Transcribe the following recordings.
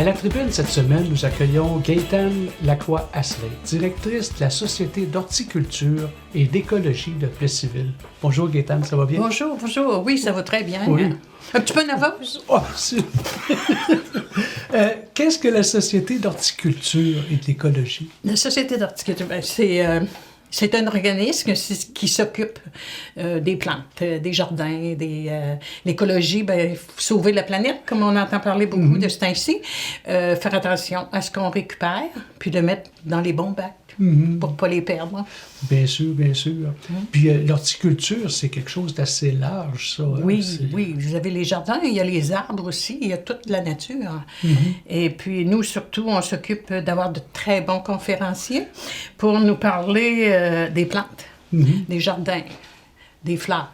À la tribune cette semaine, nous accueillons Gaëtane Lacroix-Asselin, directrice de la Société d'horticulture et d'écologie de Plessisville. Bonjour Gaëtane, ça va bien? Bonjour. Oui, ça va très bien. Oui. Hein? Un petit peu nerveuse. Oh, qu'est-ce que la Société d'horticulture et d'écologie? La Société d'horticulture, c'est un organisme qui s'occupe des plantes, des jardins, l'écologie, sauver la planète, comme on entend parler beaucoup de ce temps-ci, faire attention à ce qu'on récupère, puis le mettre dans les bons bacs pour ne pas les perdre. Bien sûr, bien sûr. Puis l'horticulture, c'est quelque chose d'assez large, ça. Oui, oui. Vous avez les jardins, il y a les arbres aussi, il y a toute la nature. Et puis nous, surtout, on s'occupe d'avoir de très bons conférenciers pour nous parler des plantes, des jardins, des fleurs.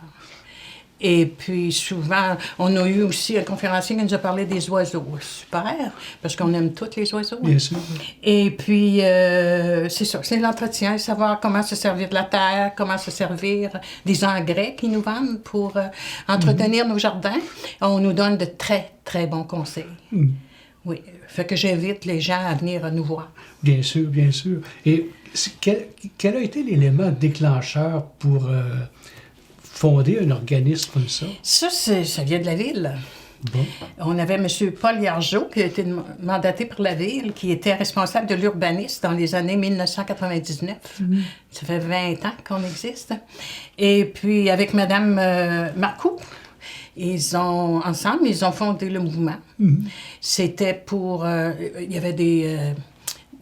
Et puis souvent, on a eu aussi un conférencier qui nous a parlé des oiseaux. Super, parce qu'on aime tous les oiseaux. Bien sûr. Et puis, c'est ça, c'est l'entretien, savoir comment se servir de la terre, comment se servir des engrais qu'ils nous vendent pour entretenir nos jardins. On nous donne de très, très bons conseils. Oui, fait que j'invite les gens à venir nous voir. Bien sûr, bien sûr. Et quel a été l'élément déclencheur pour fonder un organisme comme ça? Ça vient de la ville. Bon. On avait M. Paul Yargeau, qui a été mandaté par la ville, qui était responsable de l'urbanisme dans les années 1999. Ça fait 20 ans qu'on existe. Et puis, avec Mme Marcoux, ils ont fondé le mouvement. C'était pour... il y avait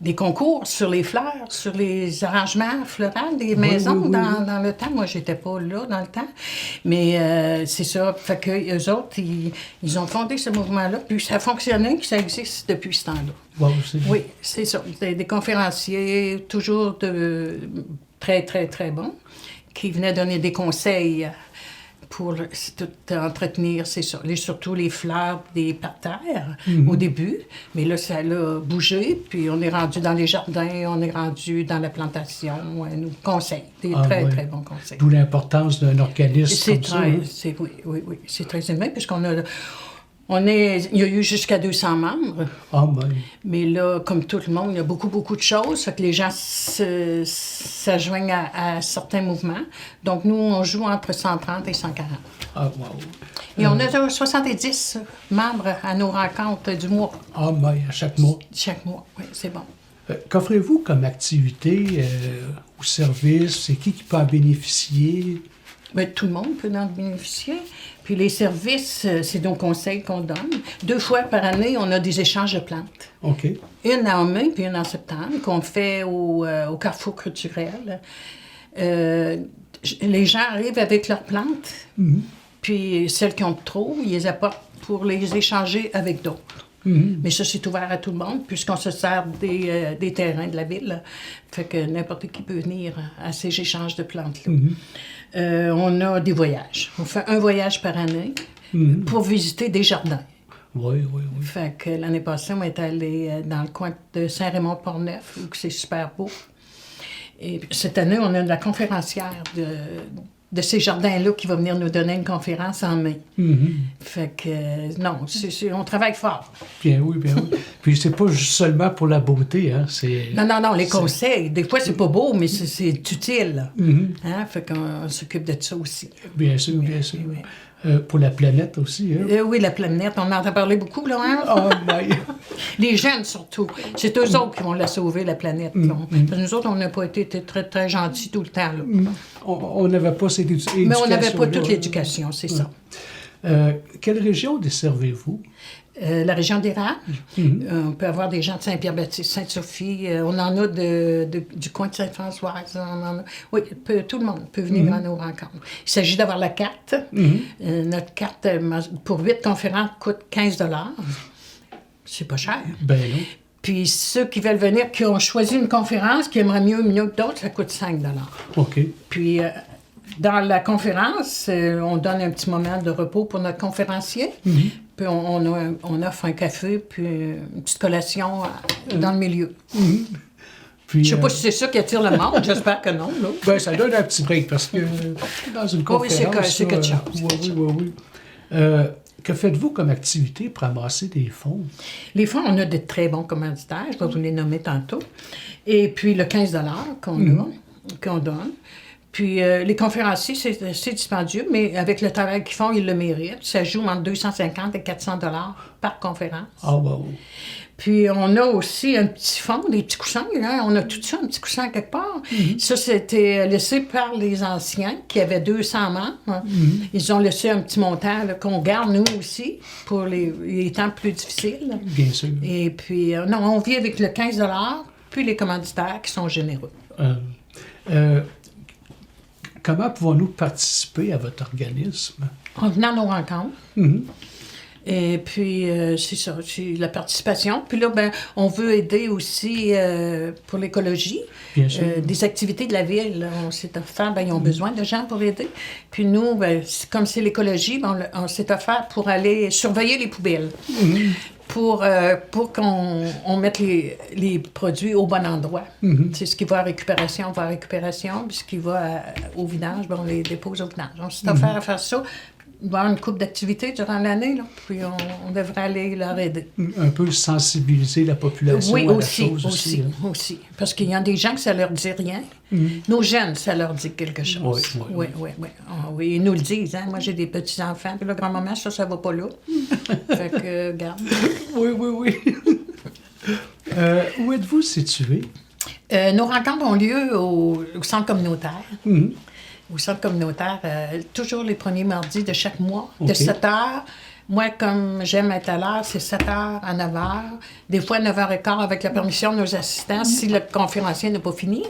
des concours sur les fleurs, sur les arrangements floraux des maisons oui. Dans le temps. Moi, j'étais pas là dans le temps. Mais c'est ça. Fait qu'eux autres, ils ont fondé ce mouvement-là. Puis ça a fonctionné, puis ça existe depuis ce temps-là. Wow, oui, c'est ça. Des conférenciers toujours très, très, très bons qui venaient donner des conseils pour tout entretenir, c'est ça. Surtout les fleurs des parterres au début. Mais là, ça a bougé, puis on est rendu dans les jardins, on est rendu dans la plantation. Elle nous conseille, très bons conseils. D'où l'importance d'un organisme comme ça. Oui, c'est très aimé, puisqu'on a... il y a eu jusqu'à 200 membres. Ah, ben. Mais là, comme tout le monde, il y a beaucoup, beaucoup de choses. Fait que les gens s'adjoignent à certains mouvements. Donc, nous, on joue entre 130 et 140. Ah, wow. Et on a 70 membres à nos rencontres du mois. Ah, ben, à chaque mois. Chaque mois, oui, c'est bon. Qu'offrez-vous comme activité ou service? C'est qui peut en bénéficier? Bien, tout le monde peut en bénéficier. Puis les services, c'est nos conseils qu'on donne. 2 fois par année, on a des échanges de plantes. OK. Une en mai puis une en septembre, qu'on fait au Carrefour culturel. Les gens arrivent avec leurs plantes, puis celles qui ont trop, ils les apportent pour les échanger avec d'autres. Mais ça, c'est ouvert à tout le monde, puisqu'on se sert des terrains de la ville. Fait que n'importe qui peut venir à ces échanges de plantes-là. On a des voyages. On fait un voyage par année pour visiter des jardins. Oui. Fait que l'année passée, on est allé dans le coin de Saint-Raymond-Port-Neuf, où c'est super beau. Et cette année, on a la conférencière de ces jardins-là qui va venir nous donner une conférence en mai. Fait que, non, on travaille fort. Bien oui. Puis c'est pas juste seulement pour la beauté, hein, c'est... Non, les conseils. Des fois, c'est pas beau, mais c'est utile. Hein? Fait qu'on s'occupe de ça aussi. Bien sûr. Oui. Pour la planète aussi, hein? Oui, la planète, on en entend parler beaucoup, là, hein? Oh, my. Les jeunes, surtout. C'est eux autres qui vont la sauver, la planète. Parce que nous autres, on n'a pas été très, très gentils tout le temps, là. On n'avait pas cette éducation. Mais on n'avait pas toute l'éducation, c'est ça. Quelle région desservez-vous? La région d'Érable. On peut avoir des gens de Saint-Pierre-Baptiste, Sainte-Sophie. On en a du coin de Sainte-Françoise. Oui, tout le monde peut venir à nos rencontres. Il s'agit d'avoir la carte. Notre carte, pour 8 conférences, coûte 15 $. C'est pas cher. Ben non. Puis ceux qui veulent venir, qui ont choisi une conférence, qui aimeraient mieux que d'autres, ça coûte 5 $. OK. Puis dans la conférence, on donne un petit moment de repos pour notre conférencier. Puis on offre un café, puis une petite collation dans le milieu. Puis, je ne sais pas si c'est ça qui attire le monde, j'espère que non. Là. Ben, ça donne un petit break, parce que dans une conférence... Oui, c'est quelque chose. Oui. Que faites-vous comme activité pour amasser des fonds? Les fonds, on a de très bons commanditaires, je vais vous les nommer tantôt. Et puis le 15 qu'on donne. Puis les conférenciers, c'est dispendieux, mais avec le travail qu'ils font, ils le méritent. Ça joue entre 250 et 400 $ par conférence. Ah, wow. Puis on a aussi un petit fonds, des petits coussins. Hein? On a tout ça, un petit coussin quelque part. Ça, c'était laissé par les anciens qui avaient 200 membres. Ils ont laissé un petit montant là, qu'on garde, nous aussi, pour les temps plus difficiles. Bien sûr. Et puis, non, on vit avec le 15 $, puis les commanditaires qui sont généreux. Comment pouvons-nous participer à votre organisme? En venant à nos rencontres. Et puis, c'est ça, c'est la participation. Puis là, ben, on veut aider aussi pour l'écologie. Bien sûr. Des activités de la ville. On s'est offert, ben, ils ont besoin de gens pour aider. Puis nous, ben, comme c'est l'écologie, ben, on s'est offert pour aller surveiller les poubelles. Pour qu'on mette les produits au bon endroit. C'est ce qui va à récupération, puis ce qui va au vidange, ben, on les dépose au vidange. On s'est offert à faire ça. Il va y avoir une couple d'activités durant l'année, là, puis on devrait aller leur aider. Un peu sensibiliser la population à la chose aussi. Aussi. Parce qu'il y a des gens que ça leur dit rien. Nos jeunes, ça leur dit quelque chose. Oui. Oui, ils nous le disent. Hein? Moi, j'ai des petits-enfants, puis là, grand-maman, ça va pas là. Fait que, regarde. Oui. Où êtes-vous situé? Nos rencontres ont lieu au centre communautaire. Au centre communautaire, toujours les premiers mardis de chaque mois, de 7 h. Moi, comme j'aime être à l'heure, c'est 7 h à 9 h. Des fois, 9 h 15 avec la permission de nos assistants, si le conférencier n'a pas fini.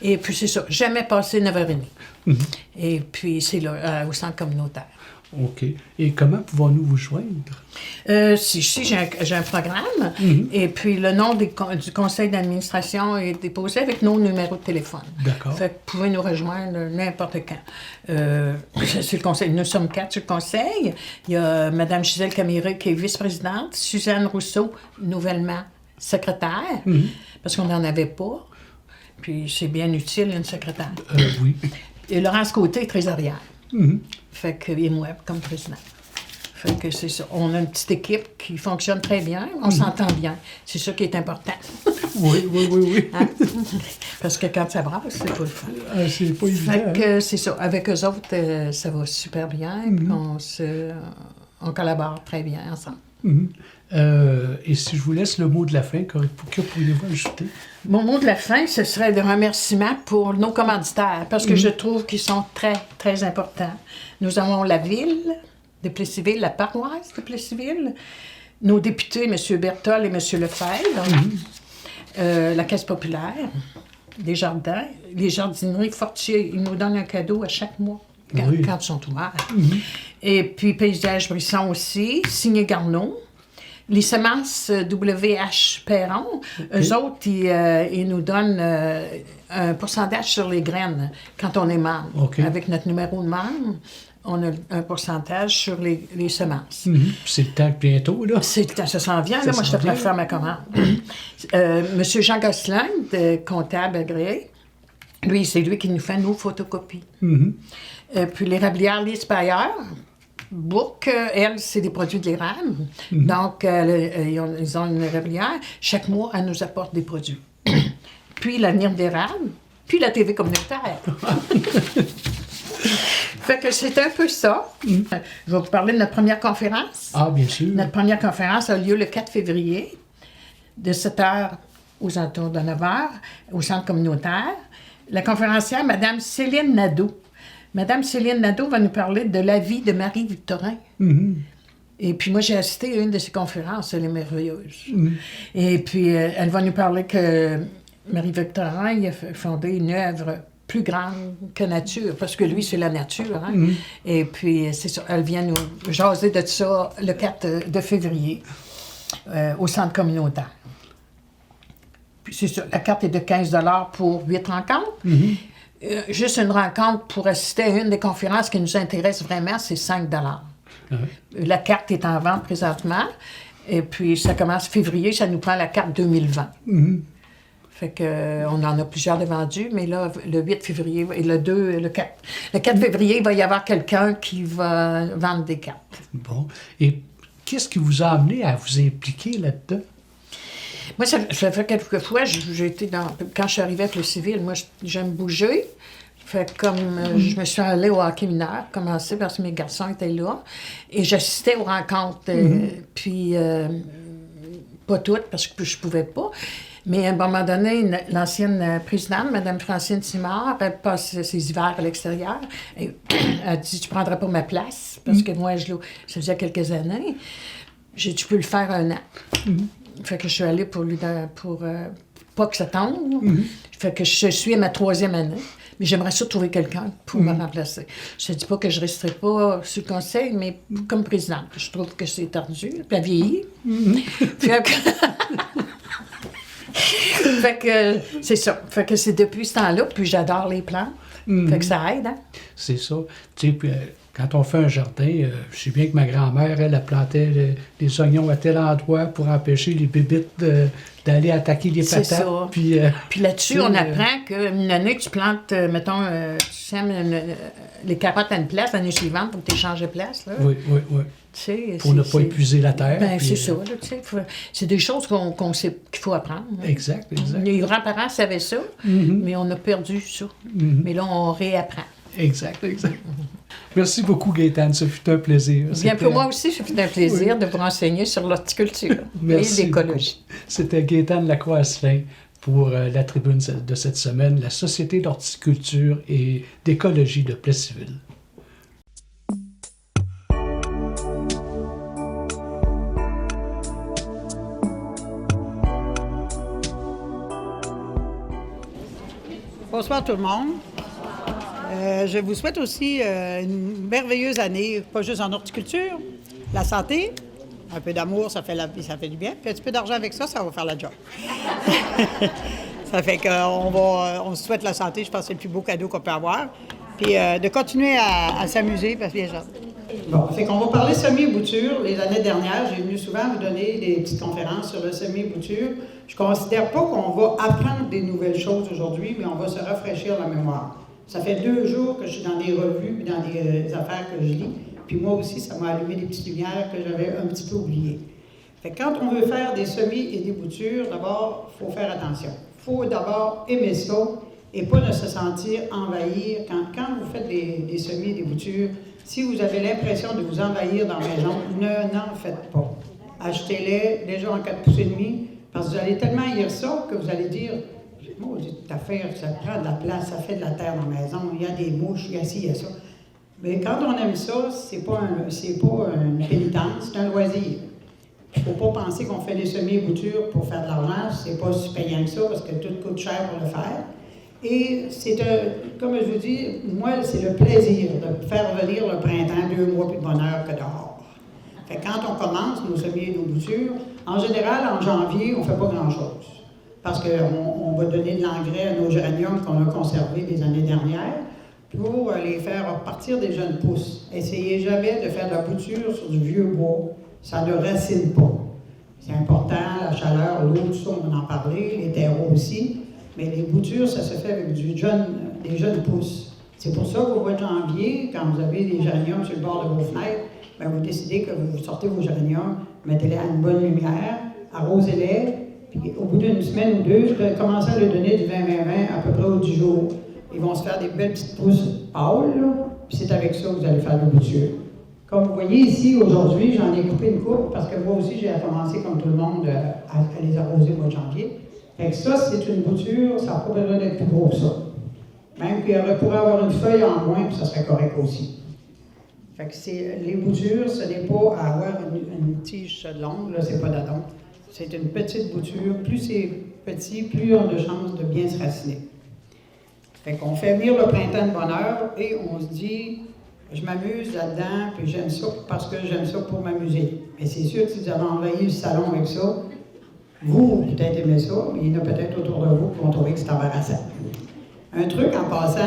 Et puis, c'est ça. Jamais passé 9 h 30. Et puis, c'est là, au centre communautaire. OK. Et comment pouvons-nous vous joindre? Si j'ai un programme, et puis le nom du conseil d'administration est déposé avec nos numéros de téléphone. D'accord. Fait que vous pouvez nous rejoindre n'importe quand. C'est le conseil. Nous sommes 4 sur le conseil. Il y a Mme Gisèle Camiré qui est vice-présidente, Suzanne Rousseau, nouvellement secrétaire, parce qu'on n'en avait pas. Puis c'est bien utile, une secrétaire. Oui. Et Laurence Côté, trésorière. Fait que, et moi, comme président. Fait que c'est ça. On a une petite équipe qui fonctionne très bien. On s'entend bien. C'est ça qui est important. Oui. Hein? Parce que quand ça brasse, c'est pas le fun. C'est pas évident. Fait que c'est ça. Avec eux autres, ça va super bien. Puis on collabore très bien ensemble. Et si je vous laisse le mot de la fin, que pourriez-vous ajouter? Mon mot de la fin, ce serait des remerciements pour nos commanditaires, parce que je trouve qu'ils sont très, très importants. Nous avons la ville de Plessisville, la paroisse de Plessisville, nos députés, M. Berthold et M. Lefebvre, la Caisse populaire, des jardins, les jardineries Fortier, ils nous donnent un cadeau à chaque mois quand ils sont ouverts. Et puis Paysage Brisson aussi, Signé Garneau. Les semences WH Perron, eux autres, ils nous donnent un pourcentage sur les graines quand on est membre. Avec notre numéro de membre, on a un pourcentage sur les semences. C'est le temps bientôt, là. C'est le temps, ça s'en vient. Là, moi, je te prête faire ma commande. Monsieur Jean Gosselin, comptable agréé, lui, c'est lui qui nous fait nos photocopies. Puis l'érablière Lise Pailleur, Bourque, elle, c'est des produits de l'érable. Donc, ils ont une érablière. Chaque mois, elle nous apporte des produits. Puis l'avenir d'érable, puis la TV communautaire. Fait que c'est un peu ça. Je vais vous parler de notre première conférence. Ah, bien sûr. Notre première conférence a lieu le 4 février, de 7 h aux alentours de 9 h, au centre communautaire. La conférencière, Mme Céline Nadeau. Madame Céline Nadeau va nous parler de la vie de Marie-Victorin. Et puis moi, j'ai assisté à une de ses conférences, elle est merveilleuse. Et puis, elle va nous parler que Marie-Victorin il a fondé une œuvre plus grande que nature, parce que lui, c'est la nature. Hein? Et puis, c'est ça, elle vient nous jaser de ça le 4 de février au centre communautaire. Puis c'est ça, la carte est de 15 $ pour 8 rencontres. Juste une rencontre pour assister à une des conférences qui nous intéresse vraiment, c'est 5 $. La carte est en vente présentement. Et puis, ça commence février, ça nous prend la carte 2020. Fait que, on en a plusieurs de vendus, mais là, le 8 février et le 4 février, il va y avoir quelqu'un qui va vendre des cartes. Bon. Et qu'est-ce qui vous a amené à vous impliquer là-dedans? Moi, ça fait quelques fois, j'ai été quand je suis arrivée avec le civil, moi, j'aime bouger. Fait que je me suis allée au hockey mineur, commencé parce que mes garçons étaient là, et j'assistais aux rencontres. Puis, pas toutes, parce que je pouvais pas. Mais à un moment donné, l'ancienne présidente, Mme Francine Simard, elle passe ses hivers à l'extérieur. Elle a dit, tu prendras pas ma place, parce que moi, ça faisait quelques années. J'ai dit, tu peux le faire 1 an. Fait que je suis allée pour pas que ça tombe. Fait que je suis à ma 3e année. Mais j'aimerais ça trouver quelqu'un pour me remplacer. Je ne dis pas que je ne resterai pas sur le conseil, mais comme présidente. Je trouve que c'est tordu, puis elle vieillit. Fait que c'est ça. Fait que c'est depuis ce temps-là, puis j'adore les plantes. Fait que ça aide, hein? C'est ça. Tu sais, puis quand on fait un jardin, je sais bien que ma grand-mère, elle plantait les oignons à tel endroit pour empêcher les bébites d'aller attaquer les patates. C'est ça. Puis là-dessus, on apprend qu'une année, tu plantes, mettons, tu sèmes les carottes à une place, l'année suivante, pour que tu échanges de place. Là. Oui. Tu sais, pour ne pas épuiser la terre. Ben, c'est ça. Là, tu sais, c'est des choses qu'on sait qu'il faut apprendre. Hein. Exact. Les grands-parents savaient ça, mais on a perdu ça. Mais là, on réapprend. Exact. Merci beaucoup, Gaétane. Ce fut un plaisir. Bien, pour moi aussi, ce fut un plaisir de vous renseigner sur l'horticulture et l'écologie. C'était Gaétane Lacroix-Asselin pour la tribune de cette semaine, la Société d'horticulture et d'écologie de Plessisville. Bonsoir tout le monde. Je vous souhaite aussi une merveilleuse année, pas juste en horticulture, la santé, un peu d'amour, ça fait du bien, puis un petit peu d'argent avec ça, ça va faire la job. Ça fait qu'on se souhaite la santé, je pense que c'est le plus beau cadeau qu'on peut avoir, puis de continuer à s'amuser, parce que les gens... Bon, fait qu'on va parler semis-bouture. Les années dernières, j'ai venu souvent vous donner des petites conférences sur le semis-bouture. Je ne considère pas qu'on va apprendre des nouvelles choses aujourd'hui, mais on va se rafraîchir la mémoire. Ça fait 2 jours que je suis dans des revues, dans des affaires que je lis, puis moi aussi, ça m'a allumé des petites lumières que j'avais un petit peu oubliées. Fait que quand on veut faire des semis et des boutures, d'abord, il faut faire attention. Il faut d'abord aimer ça et pas de se sentir envahir. Quand vous faites des semis et des boutures, si vous avez l'impression de vous envahir dans la maison, n'en faites pas. Achetez-les déjà en 4,5 pouces, parce que vous allez tellement haïr ça que vous allez dire « Maudite affaire, ça prend de la place, ça fait de la terre dans la maison, il y a des mouches, il y a ci, il y a ça. » Mais quand on aime ça, c'est pas une pénitence, c'est un loisir. Il ne faut pas penser qu'on fait des semis et boutures pour faire de l'argent, c'est pas si payant que ça, parce que tout coûte cher pour le faire. Et c'est comme je vous dis, moi, c'est le plaisir de faire venir le printemps 2 mois plus de bonheur que dehors. Fait que quand on commence nos semis et nos boutures, en général, en janvier, on ne fait pas grand-chose. Parce qu'on va donner de l'engrais à nos géraniums qu'on a conservés des années dernières pour les faire repartir des jeunes pousses. Essayez jamais de faire de la bouture sur du vieux bois. Ça ne racine pas. C'est important, la chaleur, l'eau, tout ça, on va en parler, les terreaux aussi. Mais les boutures, ça se fait avec des jeunes pousses. C'est pour ça qu'au mois de janvier, quand vous avez des géraniums sur le bord de vos fenêtres, bien, vous décidez que vous sortez vos géraniums, mettez-les à une bonne lumière, arrosez-les, puis au bout d'une semaine ou 2, commencez à leur donner du 20-20-20 à peu près au 10 jours. Ils vont se faire des belles petites pousses pâles, là, puis c'est avec ça que vous allez faire des boutures. Comme vous voyez ici, aujourd'hui, j'en ai coupé une coupe, parce que moi aussi, j'ai commencé, comme tout le monde, à les arroser au mois de janvier. Fait que ça, c'est une bouture, ça n'a pas besoin d'être plus gros que ça. Même qu'il pourrait avoir une feuille en moins, puis ça serait correct aussi. Fait que les boutures, ce n'est pas à avoir une tige longue, là, c'est pas d'adon. C'est une petite bouture. Plus c'est petit, plus on a de chances de bien se raciner. Fait qu'on fait venir le printemps de bonheur et on se dit, je m'amuse là-dedans, puis j'aime ça parce que j'aime ça pour m'amuser. Mais c'est sûr que si vous avez envahi le salon avec ça, vous peut-être aimez ça, mais il y en a peut-être autour de vous qui vont trouver que c'est embarrassant. Un truc en passant,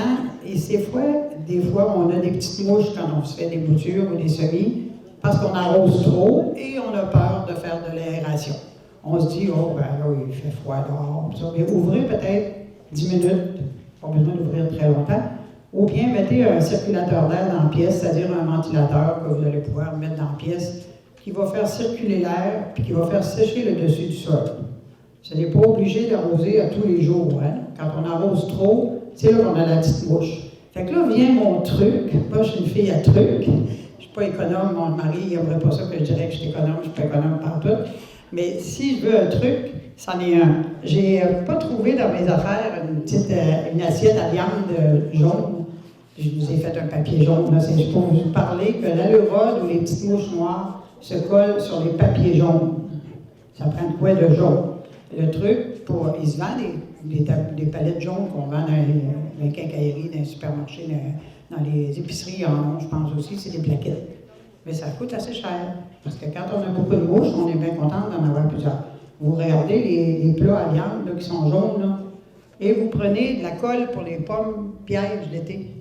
et des fois, on a des petites mouches quand on se fait des boutures ou des semis, parce qu'on arrose trop et on a peur de faire de l'aération. on se dit, oh, ben là, il fait froid dehors, ça. Mais ouvrez peut-être 10 minutes, pas besoin d'ouvrir très longtemps, ou bien mettez un circulateur d'air dans la pièce, c'est-à-dire un ventilateur que vous allez pouvoir mettre dans la pièce, qui va faire circuler l'air, puis qui va faire sécher le dessus du sol. Ce n'est pas obligé d'arroser à tous les jours. Hein? Quand on arrose trop, c'est là qu'on a la petite mouche. Fait que là vient mon truc. Moi, je suis une fille à truc. Je ne suis pas économe. Mon mari n'aimerait pas ça que je dirais que je suis économe. Je ne suis pas économe partout. Mais si je veux un truc, c'en est un. J'ai pas trouvé dans mes affaires une assiette à viande jaune. Je vous ai fait un papier jaune. Là, c'est pour vous parler que l'alurode ou les petites mouches noires se collent sur les papiers jaunes. Ça prend de quoi de jaune. Le truc, il se vend des palettes jaunes qu'on vend dans les quincailleries, dans les supermarchés, dans les épiceries en je pense aussi, c'est des plaquettes. Mais ça coûte assez cher, parce que quand on a beaucoup de mouches, on est bien content d'en avoir plusieurs. Vous regardez les plats à viande là, qui sont jaunes, là, et vous prenez de la colle pour les pommes pièges l'été.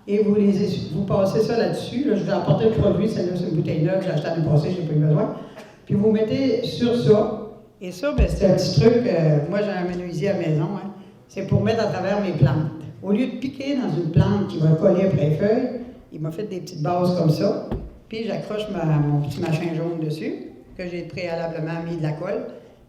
Et vous passez ça là-dessus. Là, je vous ai apporté le produit, celle-là, c'est une bouteille neuve, j'ai acheté l'année passée, je n'ai pas eu besoin. Puis vous mettez sur ça. Et ça, ben, c'est un petit truc, moi j'ai un menuisier à la maison, hein, c'est pour mettre à travers mes plantes. Au lieu de piquer dans une plante qui va coller après les feuilles, il m'a fait des petites bases comme ça, puis j'accroche mon petit machin jaune dessus, que j'ai préalablement mis de la colle,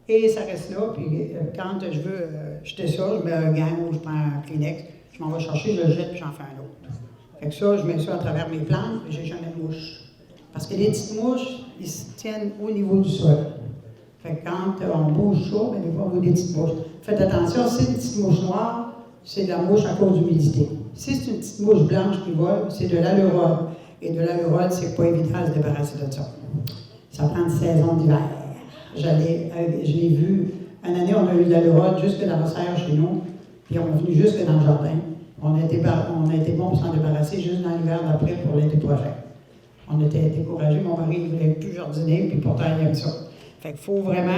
et ça reste là, puis quand je veux jeter ça, je mets un gant ou je prends un Kleenex, je m'en vais chercher, je le jette, puis j'en fais un autre. Fait que ça, je mets ça à travers mes plantes, puis j'ai jamais de mouches. Parce que les petites mouches, ils se tiennent au niveau du sol. Fait que quand on bouge ça, ben, des fois, on voit des petites mouches. Faites attention, si c'est une petite mouche noire, c'est de la mouche à cause de l'humidité. Si c'est une petite mouche blanche qui vole, c'est de l'alurode. Et de l'alurode, c'est pas évident de se débarrasser de ça. Ça prend une saison d'hiver. Je l'ai vu, une année, on a eu de l'alurode jusque dans la serre chez nous, puis on est venu jusque dans le jardin. On a été bon pour s'en débarrasser juste dans l'hiver d'après pour l'été prochain. On était découragés, mon mari ne voulait plus jardiner, puis pourtant il aime ça. Fait qu'il faut vraiment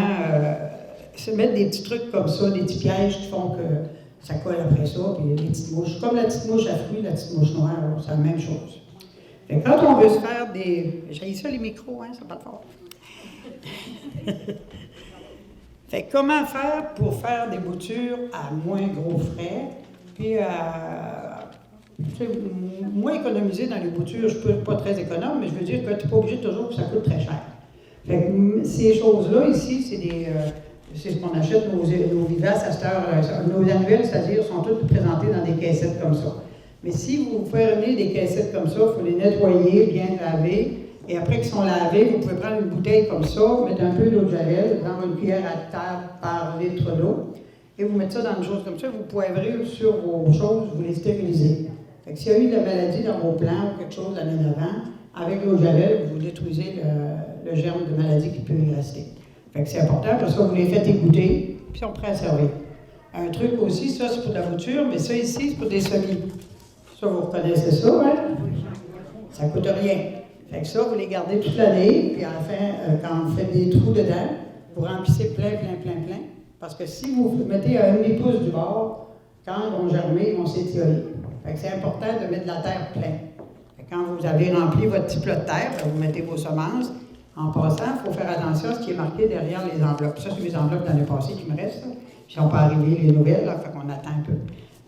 se mettre des petits trucs comme ça, des petits pièges qui font que ça colle après ça, puis les petites mouches. Comme la petite mouche à fruits, la petite mouche noire, c'est la même chose. Fait que quand on veut se faire des... J'ai ça les micros, hein, ça parle fort. Fait que comment faire pour faire des boutures à moins gros frais, puis moins économiser dans les boutures, je ne suis pas très économe, mais je veux dire que tu n'es pas obligé toujours que ça coûte très cher. Fait que ces choses-là, ici, c'est ce qu'on achète, nos vivaces à cette heure, nos annuels, c'est-à-dire, sont toutes présentées dans des caissettes comme ça. Mais si vous prenez des caissettes comme ça, il faut les nettoyer, bien laver, et après qu'ils sont lavés, vous pouvez prendre une bouteille comme ça, mettre un peu d'eau de javel, dans une cuillère à table par litre d'eau, et vous mettez ça dans une chose comme ça, vous poivrez sur vos choses, vous les stérilisez. Fait que s'il y a eu de la maladie dans vos plants ou quelque chose l'année d'avant, avec l'eau de javel, vous détruisez le germe de maladie qui peut y rester. Fait que c'est important, parce que vous les faites égoutter, puis ils sont prêts à servir. Un truc aussi, ça c'est pour de la bouture, mais ça ici, c'est pour des semis. Ça, vous reconnaissez ça, hein? Ça ne coûte rien. Fait que ça, vous les gardez toute l'année, puis à la fin, quand vous faites des trous dedans, vous remplissez plein. Parce que si vous mettez à 1,5 pouce du bord, quand ils vont germer, ils vont s'étioler. Fait que c'est important de mettre de la terre pleine. Quand vous avez rempli votre petit plat de terre, vous mettez vos semences. En passant, il faut faire attention à ce qui est marqué derrière les enveloppes. Ça, c'est les enveloppes de l'année passée qui me restent. Ils ne sont pas arrivés, les nouvelles, là, fait qu'on attend un peu.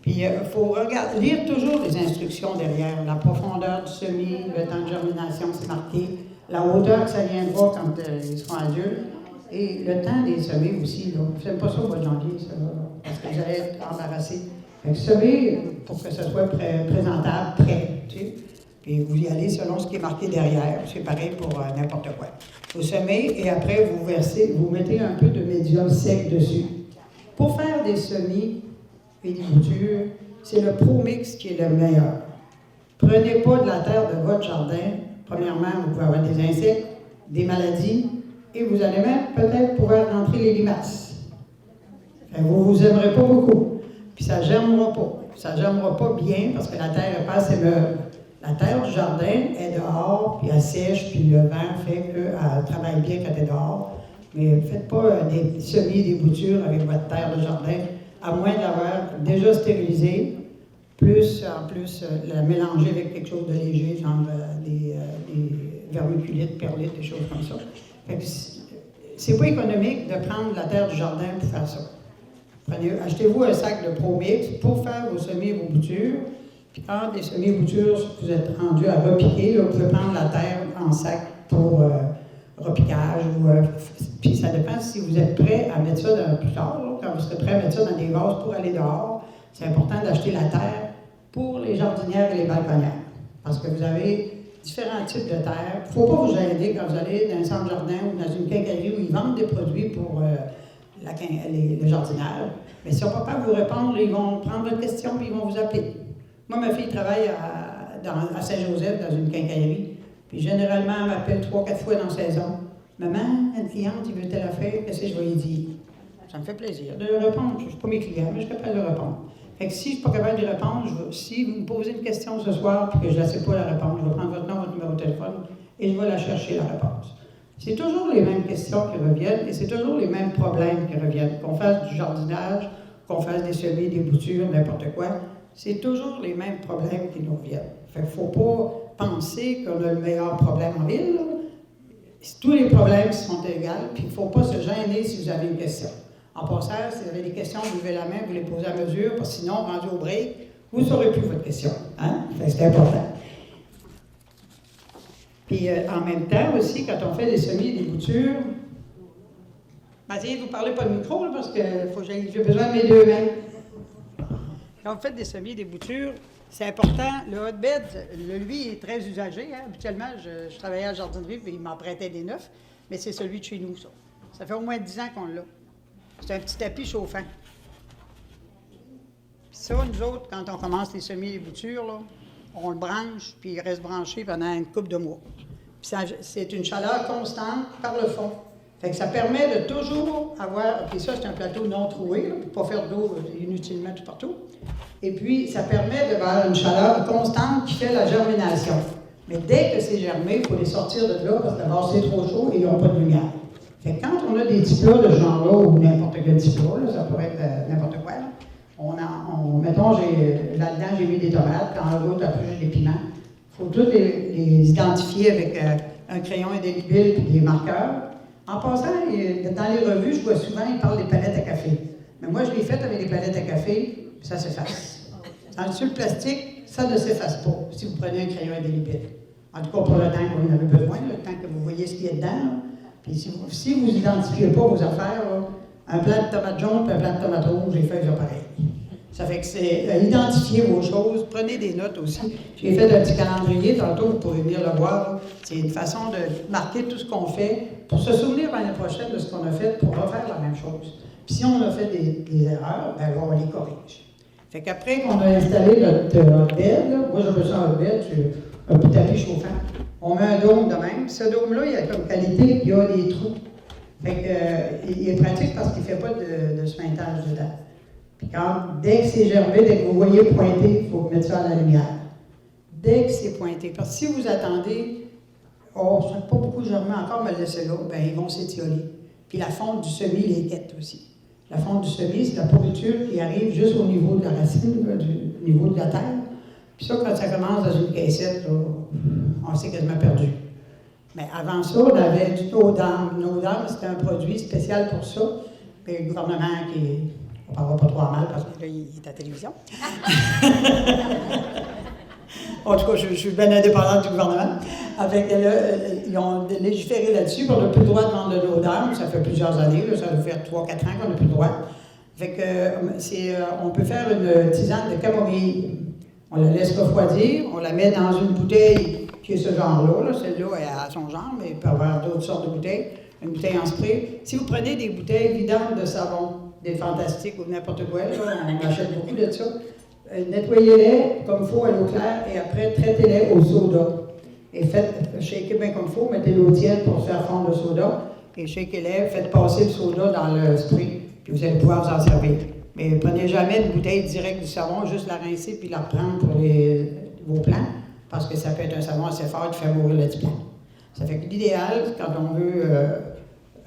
Puis, il faut lire toujours les instructions derrière. La profondeur du semis, le temps de germination, c'est marqué. La hauteur que ça viendra quand ils seront adultes. Et le temps des semis aussi. Là. Vous n'aimez pas ça au mois de janvier, ça, là, parce que vous allez être embarrassé. Fait que semer pour que ce soit présentable, prêt. Tu sais. Puis vous y allez selon ce qui est marqué derrière. C'est pareil pour n'importe quoi. Vous semez et après vous mettez un peu de médium sec dessus. Pour faire des semis et des boutures, c'est le Pro-Mix qui est le meilleur. Prenez pas de la terre de votre jardin. Premièrement, vous pouvez avoir des insectes, des maladies, et vous allez même peut-être pouvoir rentrer les limaces. Vous vous aimerez pas beaucoup. Puis ça germera pas. Ça germera pas bien parce que la terre n'est pas assez meuble. La terre du jardin est dehors, puis elle sèche, puis le vent fait qu'elle travaille bien quand elle est dehors. Mais ne faites pas des semis, des boutures avec votre terre de jardin, à moins d'avoir déjà stérilisé, plus en plus la mélanger avec quelque chose de léger, genre des vermiculites, perlites, des choses comme ça. Fait que c'est pas économique de prendre la terre du jardin pour faire ça. Achetez-vous un sac de ProMix pour faire vos semis et vos boutures. Puis quand les semis et boutures, vous êtes rendus à repiquer, là, vous pouvez prendre la terre en sac pour repiquage. Puis ça dépend si vous êtes prêt à mettre ça plus tard. Là, quand vous serez prêt à mettre ça dans des vases pour aller dehors, c'est important d'acheter la terre pour les jardinières et les balconnières. Parce que vous avez différents types de terre. Il ne faut pas vous gêner quand vous allez dans un centre jardin ou dans une quincaillerie où ils vendent des produits pour le jardinaire. Mais si on ne peut pas vous répondre, ils vont prendre votre question et ils vont vous appeler. Moi, ma fille travaille à Saint-Joseph dans une quincaillerie. Puis généralement, elle m'appelle 3-4 fois dans la saison. Maman, une cliente, il veut telle affaire, qu'est-ce que je vais lui dire? Ça me fait plaisir de lui répondre. Je ne suis pas mes clients, mais je suis capable de répondre. Fait que si je ne suis pas capable de répondre, si vous me posez une question ce soir et que je ne sais pas la répondre, je vais prendre votre nom, votre numéro de téléphone et je vais la chercher, la réponse. C'est toujours les mêmes questions qui reviennent et c'est toujours les mêmes problèmes qui reviennent. Qu'on fasse du jardinage, qu'on fasse des semis, des boutures, n'importe quoi, c'est toujours les mêmes problèmes qui nous reviennent. Fait qu'il ne faut pas penser qu'on a le meilleur problème en ville. Tous les problèmes sont égaux, puis il ne faut pas se gêner si vous avez une question. En passant, si vous avez des questions, vous levez la main, vous les posez à mesure, parce que sinon, rendu au break, vous ne saurez plus votre question. Hein? C'est important. Puis en même temps aussi, quand on fait des semis et des boutures, essayez de vous parler pas de micro, là, parce que j'ai besoin de mes deux mains. Quand vous faites des semis et des boutures, c'est important. Le hotbed, lui, est très usagé. Hein? Habituellement, je travaillais à la jardinerie, puis il m'en prêtait des neufs, mais c'est celui de chez nous, ça. Ça fait au moins 10 ans qu'on l'a. C'est un petit tapis chauffant. Puis ça, nous autres, quand on commence les semis et les boutures, là, on le branche, puis il reste branché pendant une couple de mois. Puis c'est une chaleur constante par le fond. Fait que ça permet de toujours avoir... Puis ça, c'est un plateau non troué, là, pour ne pas faire d'eau inutilement tout partout. Et puis, ça permet d'avoir une chaleur constante qui fait la germination. Mais dès que c'est germé, il faut les sortir de là, parce que d'abord, c'est trop chaud et ils n'ont pas de lumière. Fait que quand on a des petits plats de ce genre-là, ou n'importe quel petit plat, là, ça pourrait être n'importe quoi, là, mettons, là-dedans, j'ai mis des tomates, dans l'autre, après, j'ai des piments. Il faut tous les identifier avec un crayon indélébile et des marqueurs. En passant, dans les revues, je vois souvent, ils parlent des palettes à café. Mais moi, je l'ai fait avec des palettes à café, puis ça s'efface. Sur le plastique, ça ne s'efface pas, si vous prenez un crayon indélébile. En tout cas, pour le temps que vous en avez besoin, le temps que vous voyez ce qu'il y a dedans, là. Puis si vous n'identifiez pas vos affaires, là, un plant de tomate jaune et un plant de tomate rouge, les feuilles sont pareilles. Ça fait que c'est identifier vos choses, prenez des notes aussi. J'ai fait un petit calendrier, tantôt vous pourrez venir le voir. C'est une façon de marquer tout ce qu'on fait pour se souvenir l'année prochaine de ce qu'on a fait pour refaire la même chose. Puis si on a fait des erreurs, ben on les corrige. Fait qu'après qu'on a installé notre bed, là, moi j'ai besoin d'un bed, j'ai un petit tapis chauffant. On met un dôme de même. Ce dôme-là, il a comme qualité qu'il y a des trous. Fait que, il est pratique parce qu'il ne fait pas de suintage dedans. Puis dès que c'est germé, dès que vous voyez pointer, il faut mettre ça à la lumière. Dès que c'est pointé. Parce que si vous attendez, ça n'a pas beaucoup germé encore, mais laissez là, ben ils vont s'étioler. Puis la fonte du semis les guette aussi. La fonte du semis, c'est la pourriture qui arrive juste au niveau de la racine, là, au niveau de la terre. Puis ça, quand ça commence dans une caissette, là, on s'est quasiment perdu. Mais avant ça, on avait du No-Dam. No-Dam, c'était un produit spécial pour ça. Puis le gouvernement on ne parlera pas trop mal parce que là, il est à la télévision. En tout cas, je suis bien indépendante du gouvernement. Ils ont légiféré là-dessus, on n'a plus le droit de vendre le No-Dam. Ça fait plusieurs années, là, ça doit faire 3-4 ans qu'on n'a plus le droit. Fait que, on peut faire une tisane de camomille. On la laisse refroidir, on la met dans une bouteille qui est ce genre-là. Celle-là est à son genre, mais il peut y avoir d'autres sortes de bouteilles. Une bouteille en spray. Si vous prenez des bouteilles vidantes de savon, des fantastiques ou n'importe quoi, là, on achète beaucoup de ça, nettoyez-les comme il faut à l'eau claire et après traitez-les au soda. Et shakez bien comme il faut, mettez l'eau tiède pour faire fondre le soda et shakez-les, faites passer le soda dans le spray, puis vous allez pouvoir vous en servir. Mais prenez jamais une bouteille directe du savon, juste la rincer puis la reprendre pour vos plants, parce que ça peut être un savon assez fort qui fait mourir le petit plant. Ça fait que l'idéal, quand on veut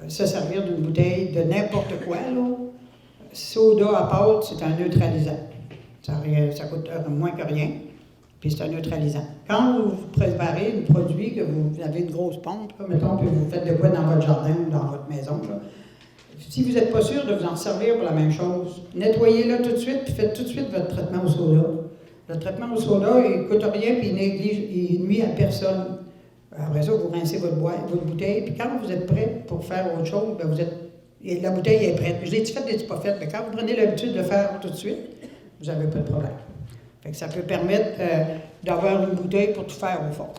se servir d'une bouteille de n'importe quoi, là, soda à pâte, c'est un neutralisant. Ça coûte moins que rien. puis c'est un neutralisant. Quand vous préparez un produit, que vous avez une grosse pompe, là, mettons, puis vous faites de quoi dans votre jardin ou dans votre maison, là, si vous n'êtes pas sûr de vous en servir pour la même chose, nettoyez-le tout de suite, puis faites tout de suite votre traitement au soda. Le traitement au soda, il ne coûte rien, puis il nuit à personne. Après ça, vous rincez votre bouteille, puis quand vous êtes prêt pour faire autre chose, bien la bouteille est prête. Je l'ai-tu faite, je l'ai-tu pas faite, mais quand vous prenez l'habitude de le faire tout de suite, vous n'avez pas de problème. Fait que ça peut permettre d'avoir une bouteille pour tout faire au fond.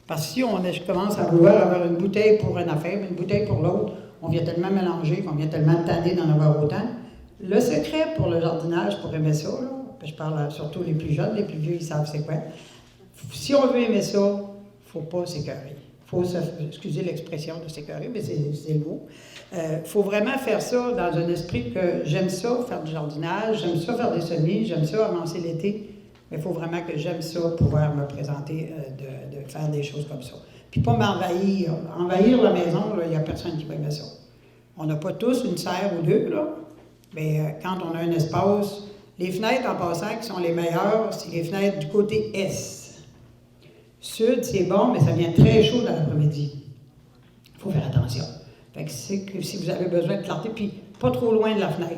Parce que si je commence à vouloir avoir une bouteille pour une affaire, une bouteille pour l'autre, on vient tellement mélanger, on vient tellement tanner d'en avoir autant. Le secret pour le jardinage, pour aimer ça, là, je parle surtout les plus jeunes, les plus vieux, ils savent c'est quoi. Si on veut aimer ça, il ne faut pas s'écœurer. Excusez l'expression de s'écœurer, mais c'est le mot. Il faut vraiment faire ça dans un esprit que j'aime ça, faire du jardinage, j'aime ça faire des semis, j'aime ça avancer l'été, mais il faut vraiment que j'aime ça, pouvoir me présenter, de faire des choses comme ça. Puis pas m'envahir. Envahir la maison, il n'y a personne qui va aimer ça. On n'a pas tous une serre ou deux, là, mais quand on a un espace, les fenêtres en passant qui sont les meilleures, c'est les fenêtres du côté est. Sud, c'est bon, mais ça vient très chaud dans l'après-midi. Il faut faire attention. Fait que c'est que si vous avez besoin de clarté, puis pas trop loin de la fenêtre.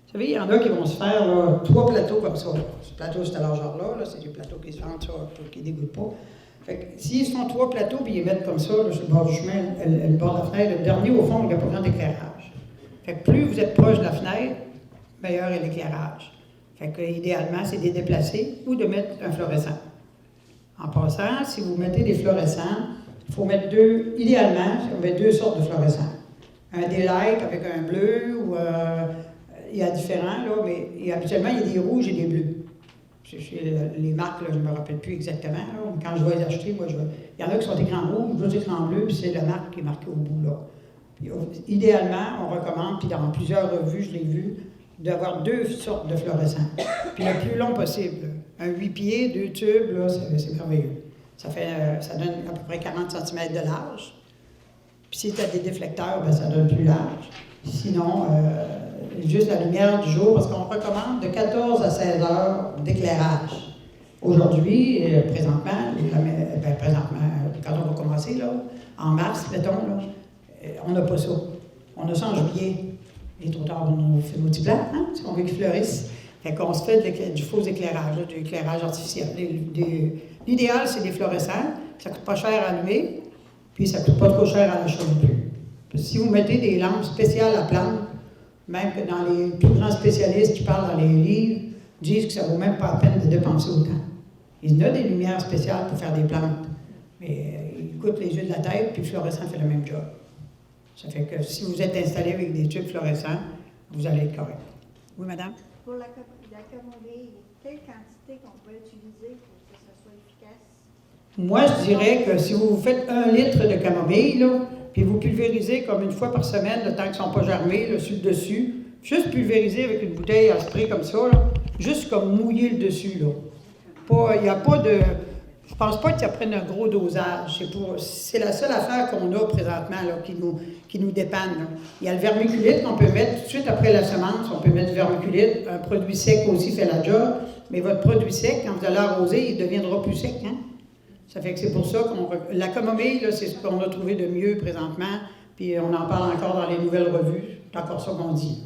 Vous savez, il y en a qui vont se faire là, 3 plateaux comme ça. Ce plateau, c'est à largeur-là, c'est des plateaux qui se vendent ça, qui ne dégoûtent pas. Fait que s'ils se font 3 plateaux, puis ils les mettent comme ça, là, sur le bord du chemin, le bord de la fenêtre, le dernier, au fond, il n'y a pas grand éclairage. Fait que plus vous êtes proche de la fenêtre, meilleur est l'éclairage. Fait que idéalement, c'est de les déplacer ou de mettre un fluorescent. En passant, si vous mettez des fluorescents, il faut mettre idéalement, on met 2 sortes de fluorescents. Un daylight avec un bleu, ou il y a différents, là, mais habituellement, il y a des rouges et des bleus. Les marques, là, je ne me rappelle plus exactement. Là, quand je vais les acheter, moi, il y en a qui sont écrans rouges, d'autres écrans bleus, puis c'est la marque qui est marquée au bout, là. Puis, idéalement, on recommande, puis dans plusieurs revues, je l'ai vu, d'avoir 2 sortes de fluorescents. Puis le plus long possible. Un 8 pieds, 2 tubes, là, c'est merveilleux. Ça donne à peu près 40 cm de large. Puis si tu as des déflecteurs, bien, ça donne plus large. Sinon, juste la lumière du jour, parce qu'on recommande de 14 à 16 heures d'éclairage. Aujourd'hui, présentement, quand on va commencer, là, en mars, mettons, là, on n'a pas ça. On a ça en juillet. Il est trop tard, on fait nos petits plants, hein, on veut qu'ils fleurissent. Fait qu'on se fait du faux éclairage, de l'éclairage artificiel. L'idéal, c'est des fluorescents. Ça ne coûte pas cher à allumer, puis ça ne coûte pas trop cher à l'achat non plus. Si vous mettez des lampes spéciales à plantes, même que dans les plus grands spécialistes qui parlent dans les livres, disent que ça ne vaut même pas la peine de dépenser autant. Il y a des lumières spéciales pour faire des plantes, mais ils coûtent les yeux de la tête, puis le fluorescent fait le même job. Ça fait que si vous êtes installé avec des tubes fluorescents, vous allez être correct. Oui, madame? Pour la camomille, quelle quantité qu'on peut utiliser pour que ça soit efficace? Moi, je dirais que si vous faites 1 litre de camomille, là, puis vous pulvérisez comme une fois par semaine, le temps qu'ils ne sont pas germés, le dessus, juste pulvériser avec une bouteille à spray comme ça, là, juste comme mouiller le dessus. Il n'y a pas de... Je pense pas qu'ils apprennent un gros dosage. C'est la seule affaire qu'on a présentement là, qui nous dépanne. Là. Il y a le vermiculite qu'on peut mettre tout de suite après la semence. On peut mettre du vermiculite. Un produit sec aussi fait la job. Mais votre produit sec, quand vous allez arroser, il deviendra plus sec. Hein? Ça fait que c'est pour ça la camomille, là, c'est ce qu'on a trouvé de mieux présentement. Puis on en parle encore dans les nouvelles revues. C'est encore ça qu'on dit.